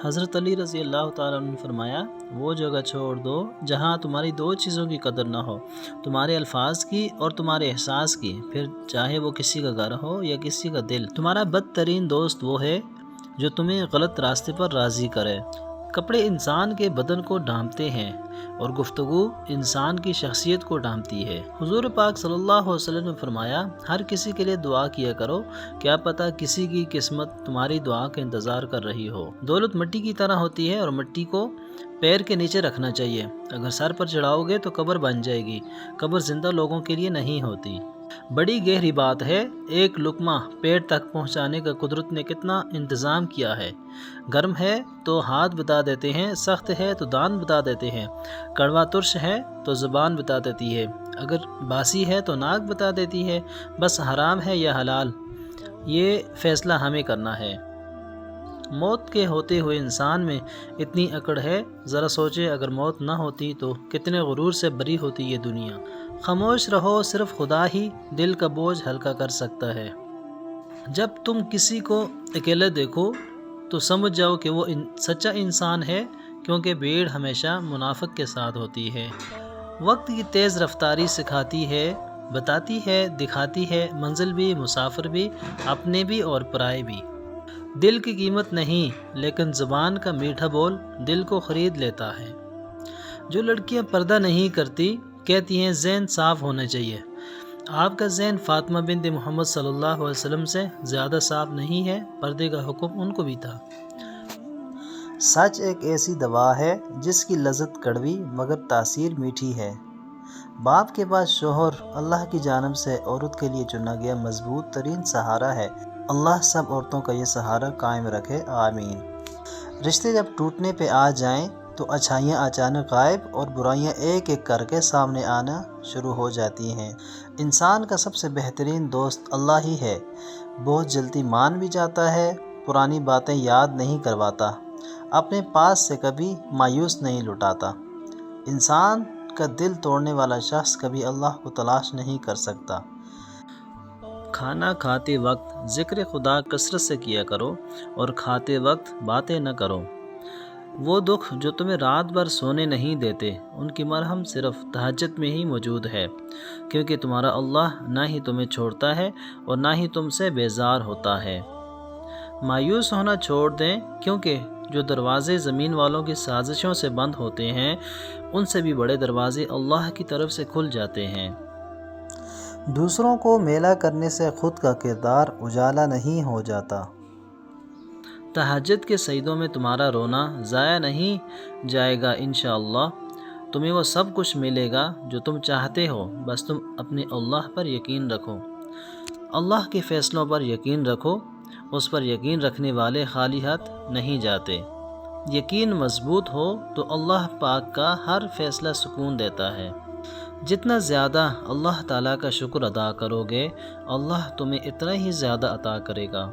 حضرت علی رضی اللہ تعالیٰ عنہ نے فرمایا، وہ جگہ چھوڑ دو جہاں تمہاری دو چیزوں کی قدر نہ ہو، تمہارے الفاظ کی اور تمہارے احساس کی، پھر چاہے وہ کسی کا گھر ہو یا کسی کا دل۔ تمہارا بدترین دوست وہ ہے جو تمہیں غلط راستے پر راضی کرے۔ کپڑے انسان کے بدن کو ڈھانپتے ہیں اور گفتگو انسان کی شخصیت کو ڈھانپتی ہے۔ حضور پاک صلی اللہ علیہ وسلم نے فرمایا، ہر کسی کے لیے دعا کیا کرو، کیا پتہ کسی کی قسمت تمہاری دعا کا انتظار کر رہی ہو۔ دولت مٹی کی طرح ہوتی ہے اور مٹی کو پیر کے نیچے رکھنا چاہیے۔ اگر سر پر چڑھاؤ گے تو قبر بن جائے گی۔ قبر زندہ لوگوں کے لیے نہیں ہوتی۔ بڑی گہری بات ہے، ایک لقمہ پیٹ تک پہنچانے کا قدرت نے کتنا انتظام کیا ہے۔ گرم ہے تو ہاتھ بتا دیتے ہیں، سخت ہے تو دان بتا دیتے ہیں، کڑوا ترش ہے تو زبان بتا دیتی ہے، اگر باسی ہے تو ناک بتا دیتی ہے۔ بس حرام ہے یا حلال، یہ فیصلہ ہمیں کرنا ہے۔ موت کے ہوتے ہوئے انسان میں اتنی اکڑ ہے، ذرا سوچے اگر موت نہ ہوتی تو کتنے غرور سے بری ہوتی یہ دنیا۔ خاموش رہو، صرف خدا ہی دل کا بوجھ ہلکا کر سکتا ہے۔ جب تم کسی کو اکیلے دیکھو تو سمجھ جاؤ کہ وہ سچا انسان ہے، کیونکہ بھیڑ ہمیشہ منافق کے ساتھ ہوتی ہے۔ وقت کی تیز رفتاری سکھاتی ہے، بتاتی ہے، دکھاتی ہے منزل بھی، مسافر بھی، اپنے بھی اور پرائے بھی۔ دل کی قیمت نہیں، لیکن زبان کا میٹھا بول دل کو خرید لیتا ہے۔ جو لڑکیاں پردہ نہیں کرتی کہتی ہیں ذہن صاف ہونا چاہیے۔ آپ کا ذہن فاطمہ بنت محمد صلی اللہ علیہ وسلم سے زیادہ صاف نہیں ہے، پردے کا حکم ان کو بھی تھا۔ سچ ایک ایسی دوا ہے جس کی لذت کڑوی مگر تاثیر میٹھی ہے۔ باپ کے بعد شوہر اللہ کی جانب سے عورت کے لیے چنا گیا مضبوط ترین سہارا ہے۔ اللہ سب عورتوں کا یہ سہارا قائم رکھے، آمین۔ رشتے جب ٹوٹنے پہ آ جائیں تو اچھائیاں اچانک غائب اور برائیاں ایک ایک کر کے سامنے آنا شروع ہو جاتی ہیں۔ انسان کا سب سے بہترین دوست اللہ ہی ہے۔ بہت جلدی مان بھی جاتا ہے، پرانی باتیں یاد نہیں کرواتا، اپنے پاس سے کبھی مایوس نہیں لٹاتا۔ انسان کا دل توڑنے والا شخص کبھی اللہ کو تلاش نہیں کر سکتا۔ کھانا کھاتے وقت ذکر خدا کثرت سے کیا کرو اور کھاتے وقت باتیں نہ کرو۔ وہ دکھ جو تمہیں رات بھر سونے نہیں دیتے، ان کی مرہم صرف تہجد میں ہی موجود ہے، کیونکہ تمہارا اللہ نہ ہی تمہیں چھوڑتا ہے اور نہ ہی تم سے بیزار ہوتا ہے۔ مایوس ہونا چھوڑ دیں، کیونکہ جو دروازے زمین والوں کی سازشوں سے بند ہوتے ہیں، ان سے بھی بڑے دروازے اللہ کی طرف سے کھل جاتے ہیں۔ دوسروں کو میلا کرنے سے خود کا کردار اجالا نہیں ہو جاتا۔ تہجد کے سجدوں میں تمہارا رونا ضائع نہیں جائے گا انشاءاللہ۔ تمہیں وہ سب کچھ ملے گا جو تم چاہتے ہو، بس تم اپنے اللہ پر یقین رکھو۔ اللہ کے فیصلوں پر یقین رکھو، اس پر یقین رکھنے والے خالی ہاتھ نہیں جاتے۔ یقین مضبوط ہو تو اللہ پاک کا ہر فیصلہ سکون دیتا ہے۔ جتنا زیادہ اللہ تعالیٰ کا شکر ادا کرو گے، اللہ تمہیں اتنا ہی زیادہ عطا کرے گا۔